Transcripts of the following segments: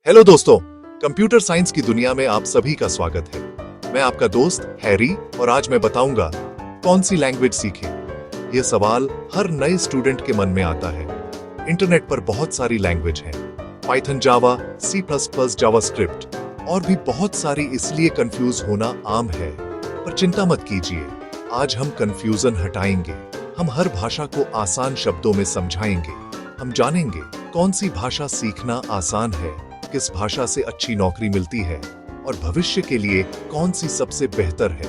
Hello दोस्तों, computer science की दुनिया में आप सभी का स्वागत है। मैं आपका दोस्त हैरी और आज मैं बताऊंगा कौन सी लैंग्वेज सीखें। यह सवाल हर नए स्टूडेंट के मन में आता है। इंटरनेट पर बहुत सारी लैंग्वेज हैं, पाइथन, जावा, C++, जावास्क्रिप्ट और भी बहुत सारी, इसलिए कंफ्यूज होना आम है। पर चिंता मत कीजिए, आज हम कंफ्यूजन हटाएंगे। हम हर भाषा को आसान शब्दों में समझाएंगे। हम जानेंगे कौन सी भाषा सीखना आसान है, किस भाषा से अच्छी नौकरी मिलती है और भविष्य के लिए कौन सी सबसे बेहतर है।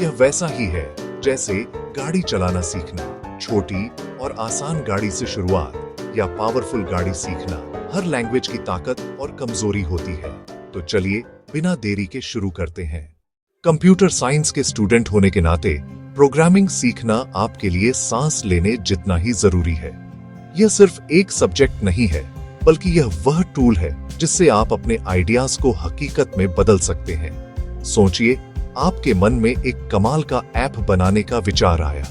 यह वैसा ही है जैसे गाड़ी चलाना सीखना, छोटी और आसान गाड़ी से शुरुआत या पावरफुल गाड़ी सीखना। हर लैंग्वेज की ताकत और कमजोरी होती है। तो चलिए बिना देरी के शुरू करते हैं। कंप्यूटर साइंस के स्टूडेंट होने के नाते प्रोग्रामिंग सीखना आपके लिए सांस लेने जितना ही जरूरी है। यह सिर्फ एक सब्जेक्ट नहीं है, बल्कि यह वह टूल है जिससे आप अपने आइडियाज को हकीकत में बदल सकते हैं। सोचिए, आपके मन में एक कमाल का ऐप बनाने का विचार आया।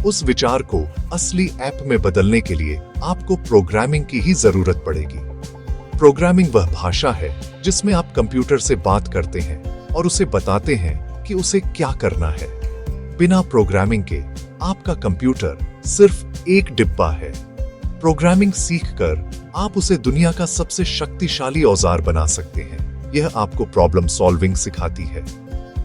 उस विचार को असली ऐप में बदलने के लिए आपको प्रोग्रामिंग की ही जरूरत पड़ेगी। प्रोग्रामिंग वह भाषा है जिसमें आप कंप्यूटर से बात करते हैं और उसे बताते हैं कि उसे क्या करना है। बिना प्रोग्रामिंग के आपका कंप्यूटर सिर्फ एक डिब्बा है। प्रोग्रामिंग सीखकर आप उसे दुनिया का सबसे शक्तिशाली औजार बना सकते हैं। यह आपको प्रॉब्लम सॉल्विंग सिखाती है।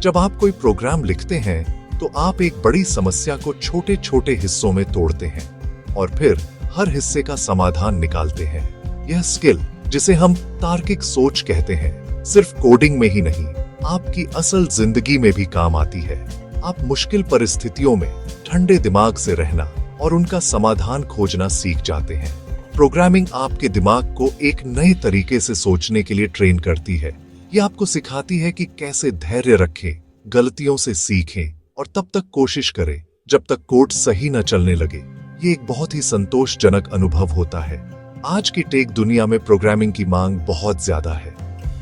जब आप कोई प्रोग्राम लिखते हैं तो आप एक बड़ी समस्या को छोटे छोटे हिस्सों में तोड़ते हैं और फिर हर हिस्से का समाधान निकालते हैं। यह स्किल, जिसे हम तार्किक सोच कहते हैं, सिर्फ कोडिंग में ही नहीं, आपकी असल जिंदगी में भी काम आती है। आप मुश्किल परिस्थितियों में ठंडे दिमाग से रहना और उनका समाधान खोजना सीख जाते हैं। प्रोग्रामिंग आपके दिमाग को एक नए तरीके से सोचने के लिए ट्रेन करती है। यह आपको सिखाती है कि कैसे धैर्य रखें, गलतियों से सीखें और तब तक कोशिश करें जब तक कोड सही न चलने लगे। ये एक बहुत ही संतोषजनक अनुभव होता है। आज की टेक दुनिया में प्रोग्रामिंग की मांग बहुत ज्यादा है।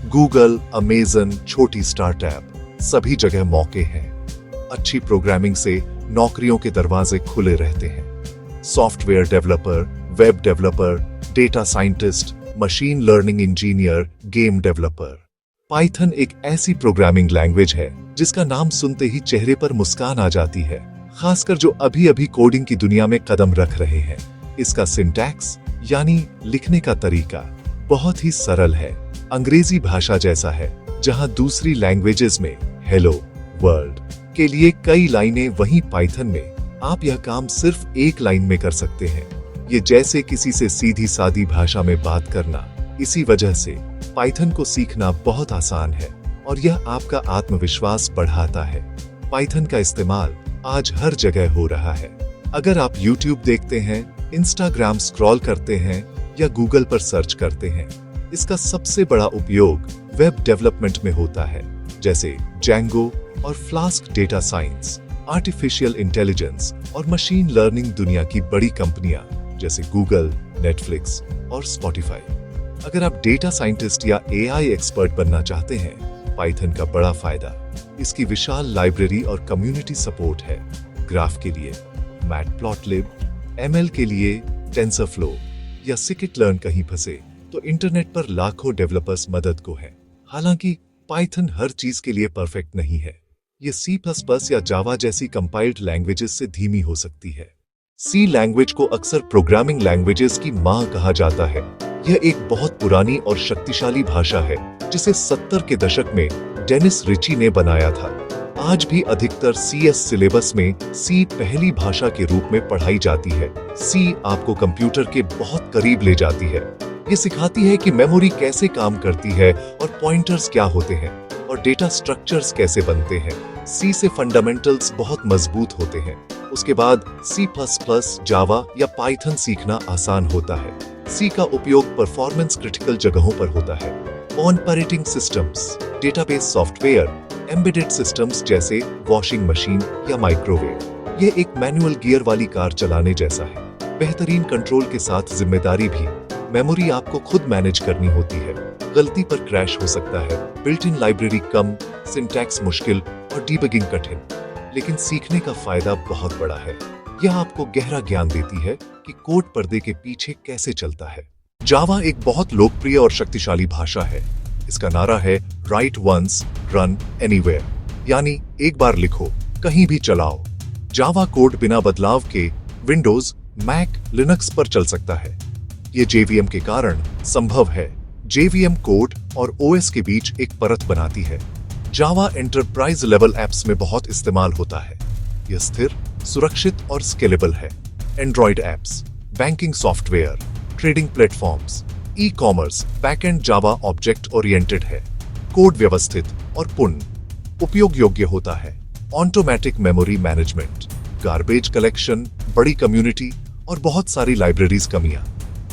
गूगल, अमेजन, छोटी स्टार्टअप, सभी जगह मौके हैं। अच्छी प्रोग्रामिंग से नौकरियों के दरवाजे खुले रहते हैं। Software developer, web developer, data scientist, machine learning engineer, game developer. Python एक ऐसी प्रोग्रामिंग लैंग्वेज है जिसका नाम सुनते ही चेहरे पर मुस्कान आ जाती है, खासकर जो अभी अभी कोडिंग की दुनिया में कदम रख रहे हैं। इसका सिंटैक्स यानी लिखने का तरीका बहुत ही सरल है, अंग्रेजी भाषा जैसा है, जहां दूसरी लैंग्वेजेस में हेलो वर्ल्ड के लिए कई लाइनें, वहीं पाइथन में आप यह काम सिर्फ एक लाइन में कर सकते हैं। ये जैसे किसी से सीधी सादी भाषा में बात करना। इसी वजह से पाइथन को सीखना बहुत आसान है और यह आपका आत्मविश्वास बढ़ाता है। पाइथन का इस्तेमाल आज हर जगह हो रहा है। अगर आप YouTube देखते हैं, Instagram स्क्रॉल करते हैं या गूगल पर सर्च करते हैं, इसका सबसे बड़ा उपयोग वेब डेवलपमेंट में होता है, जैसे Django और flask. Data science, artificial intelligence और मशीन लर्निंग दुनिया की बड़ी कंपनियां जैसे गूगल, नेटफ्लिक्स और स्पॉटिफाई। अगर आप डेटा साइंटिस्ट या AI एक्सपर्ट बनना चाहते हैं, पाइथन का बड़ा फायदा इसकी विशाल लाइब्रेरी और कम्युनिटी सपोर्ट है। ग्राफ के लिए मैटप्लॉटलिब, ML के लिए टेंसरफ्लो या scikit-learn कहीं फंसे तो इंटरनेट पर लाखों डेवलपर्स मदद को है। हालांकि पाइथन हर चीज के लिए परफेक्ट नहीं है। ये C++ या जावा जैसी कंपाइल्ड लैंग्वेजेस से धीमी हो सकती है। C लैंग्वेज को अक्सर प्रोग्रामिंग लैंग्वेजेस की मां कहा जाता है। यह एक बहुत पुरानी और शक्तिशाली भाषा है जिसे 70 के दशक में डेनिस रिची ने बनाया था। आज भी अधिकतर CS सिलेबस में C पहली भाषा के रूप में पढ़ाई जाती है। C आपको कंप्यूटर के बहुत करीब ले जाती है। ये सिखाती है कि मेमोरी कैसे काम करती है और पॉइंटर्स क्या होते हैं और डेटा स्ट्रक्चर्स कैसे बनते हैं। C से फंडामेंटल्स बहुत मजबूत होते हैं। उसके बाद C++, जावा या पाइथन सीखना आसान होता है। C का उपयोग परफॉर्मेंस क्रिटिकल जगहों पर होता है। Operating systems, database software, embedded systems जैसे वॉशिंग मशीन या माइक्रोवेव। यह एक मैनुअल गियर वाली कार चलाने जैसा है। बेहतरीन कंट्रोल के साथ जिम्मेदारी भी। मेमोरी आपको खुद मैनेज करनी होती है। गलती पर क्रैश हो सकता है। Built in library come, syntax मुश्किल और डीबगिंग कठिन। लेकिन सीखने का फायदा बहुत बड़ा है। यह आपको गहरा ज्ञान देती है कि कोड पर्दे के पीछे कैसे चलता है। जावा एक बहुत लोकप्रिय और शक्तिशाली भाषा है। इसका नारा है राइट वंस, रन एनीवेयर, यानी एक बार लिखो, कहीं भी चलाओ। जावा कोड बिना बदलाव के विंडोज, मैक, लिनक्स पर चल सकता है। ये जेवीएम के कारण संभव है। जेवीएम कोड और ओएस के बीच एक परत बनाती है। जावा एंटरप्राइज लेवल एप्स में बहुत इस्तेमाल होता है। यह स्थिर, सुरक्षित और स्केलेबल है। Android apps, banking software, trading platforms, e commerce, backend Java object oriented है। कोड व्यवस्थित और पूर्ण उपयोग योग्य होता है। Automatic memory management, garbage collection, बड़ी कम्युनिटी और बहुत सारी लाइब्रेरीज कमियां।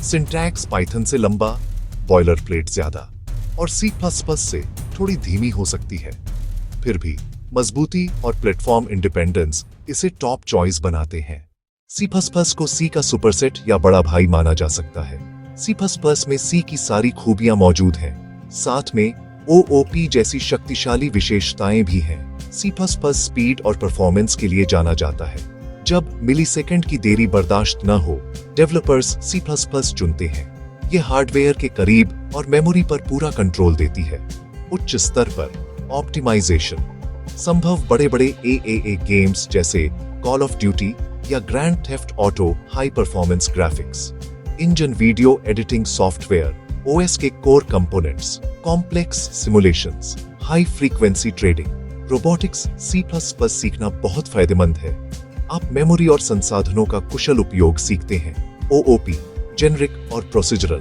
सिंटैक्स पाइथन से लंबा, बॉयलर प्लेट ज्यादा और C++ से थोड़ी धीमी हो सकती है। फिर भी मजबूती और प्लेटफॉर्म इंडिपेंडेंस इसे टॉप चॉइस बनाते हैं। C++ को C का सुपरसेट या बड़ा भाई माना जा सकता है। C++ में C की सारी खूबियां मौजूद हैं, साथ में OOP जैसी शक्तिशाली विशेषताएं भी हैं। C++ स्पीड और परफॉर्मेंस के लिए जाना जाता है। जब मिलीसेकंड की देरी बर्दाश्त न हो, डेवलपर्स C++ चुनते हैं। ये हार्डवेयर के करीब और मेमोरी पर पूरा कंट्रोल देती है। उच्च स्तर पर ऑप्टिमाइजेशन, संभव बड़े-बड़े AAA गेम्स जैसे कॉल ऑफ ड्यूटी या grand theft auto, high performance graphics, engine video editing software, OS के core components, complex simulations, high frequency trading, robotics. C++ सीखना बहुत फायदेमंद है। आप मेमोरी और संसाधनों का कुशल उपयोग सीखते हैं। OOP, जेनरिक और प्रोसीजरल,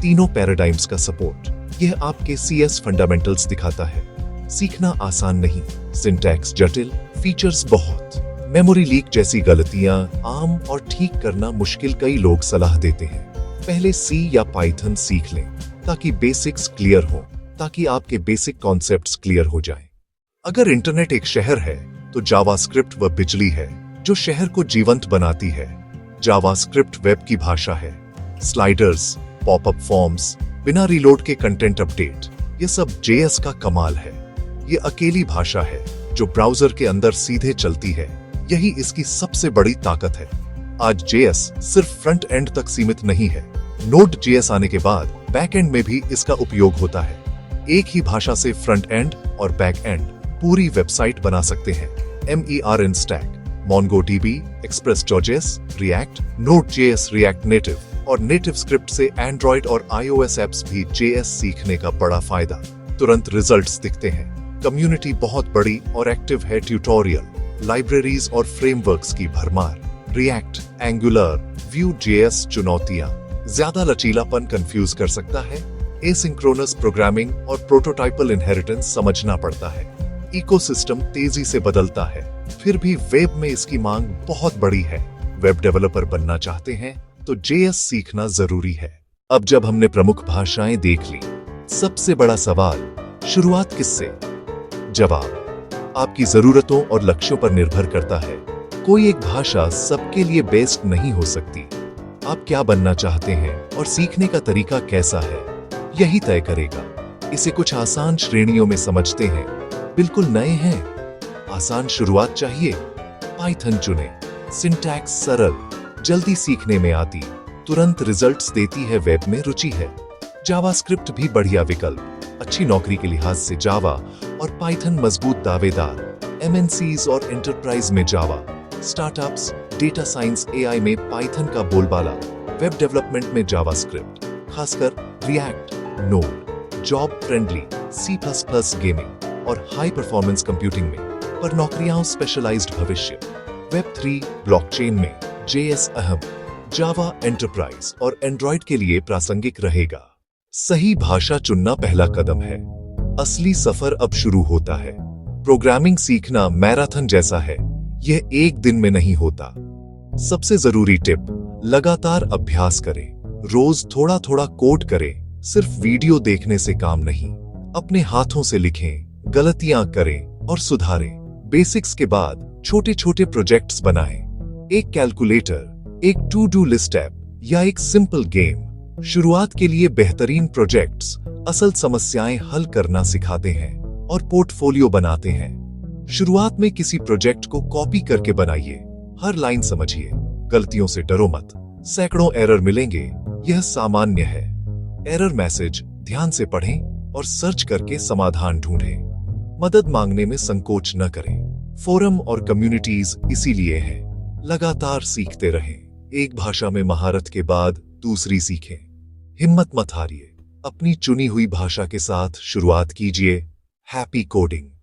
तीनों पैराडाइम्स का सपोर्ट। यह आपके CS फंडामेंटल्स दिखाता है। सीखना आसान नहीं, सिंटैक्स जटिल, फीचर्स बहुत, मेमोरी लीक जैसी गलतियां आम और ठीक करना मुश्किल। कई लोग सलाह देते हैं पहले C या पाइथन सीख लें ताकि बेसिक्स क्लियर हो, ताकि आपके बेसिक कॉन्सेप्ट्स क्लियर हो जाएं। अगर इंटरनेट एक शहर है तो जावास्क्रिप्ट वह बिजली है जो शहर को जीवंत बनाती है। जावास्क्रिप्ट वेब की भाषा है। स्लाइडर्स, पॉपअप फॉर्म्स, बिना रीलोड के कंटेंट अपडेट, ये सब JS का कमाल है। ये अकेली भाषा है जो ब्राउजर के अंदर सीधे चलती है। यही इसकी सबसे बड़ी ताकत है। आज JS सिर्फ फ्रंट एंड तक सीमित नहीं है। Node.js आने के बाद बैक एंड में भी इसका उपयोग होता है। एक ही भाषा से फ्रंट एंड और बैक एंड पूरी वेबसाइट बना सकते हैं। MERN stack, MongoDB, Express.js, React, Node.js, React Native और नेटिव स्क्रिप्ट से एंड्रॉइड और iOS एप्स भी JS सीखने का बड़ा फायदा। तुरंत रिजल्ट्स दिखते हैं। कम्युनिटी बहुत बड़ी और एक्टिव है। ट्यूटोरियल, लाइब्रेरीज और फ्रेमवर्क्स की भरमार। React, Angular, Vue.js चुनौतियां, ज्यादा लचीलापन कंफ्यूज कर सकता है। एसिंक्रोनस प्रोग्रामिंग और प्रोटोटाइपल इनहेरिटेंस समझना पड़ता है। इकोसिस्टम तेजी से बदलता है, फिर भी वेब में इसकी मांग बहुत बड़ी है। वेब डेवलपर बनना चाहते हैं तो JS सीखना जरूरी है। अब जब हमने प्रमुख भाषाएं देख ली, सबसे बड़ा सवाल, शुरुआत किससे? जवाब आपकी जरूरतों और लक्ष्यों पर निर्भर करता है। कोई एक भाषा सबके लिए बेस्ट नहीं हो सकती। आप क्या बनना चाहते हैं और सीखने का तरीका कैसा है, यही तय करेगा। इसे कुछ आसान श्रेणियों में समझते हैं। बिल्कुल नए हैं, आसान शुरुआत चाहिए, पाइथन चुनें। सिंटैक्स सरल, जल्दी सीखने में आती, तुरंत रिजल्ट्स देती है, वेब में रुचि है। जावास्क्रिप्ट भी बढ़िया विकल्प, अच्छी नौकरी के लिहाज से जावा और पाइथन मजबूत दावेदार। MNCs और एंटरप्राइज में जावा, स्टार्टअप्स, डेटा साइंस, AI में पाइथन का बोलबाला। वेब डेवलपमेंट में जावास्क्रिप्ट, खासकर react, node, job friendly, C++ gaming और हाई परफॉर्मेंस कंप्यूटिंग में, पर नौकरियां स्पेशलाइज्ड भविष्य। वेब 3 ब्लॉकचेन में JS अहम, जावा एंटरप्राइज और एंड्रॉइड के लिए प्रासंगिक रहेगा। सही भाषा चुनना पहला कदम है। असली सफर अब शुरू होता है। प्रोग्रामिंग सीखना मैराथन जैसा है, यह एक दिन में नहीं होता। सबसे जरूरी टिप, लगातार अभ्यास करें। रोज थोड़ा थोड़ा कोड करें। सिर्फ वीडियो देखने से काम नहीं, अपने हाथों से लिखें, गलतियां करें और सुधारें। बेसिक्स के बाद छोटे छोटे प्रोजेक्ट्स बनाएं। एक कैलकुलेटर, एक टू डू लिस्ट ऐप या एक सिंपल गेम। शुरुआत के लिए बेहतरीन प्रोजेक्ट्स असल समस्याएं हल करना सिखाते हैं और पोर्टफोलियो बनाते हैं। शुरुआत में किसी प्रोजेक्ट को कॉपी करके बनाइए। हर लाइन समझिए, गलतियों से डरो मत। सैकड़ों एरर मिलेंगे, यह सामान्य है। एरर मैसेज ध्यान से पढ़ें और सर्च करके समाधान ढूंढें। मदद मांगने में संकोच न करें। फोरम और कम्युनिटीज इसीलिए हैं। लगातार सीखते रहें। एक भाषा में महारत के बाद दूसरी सीखें। हिम्मत मत हारिए। अपनी चुनी हुई भाषा के साथ शुरुआत कीजिए। Happy coding.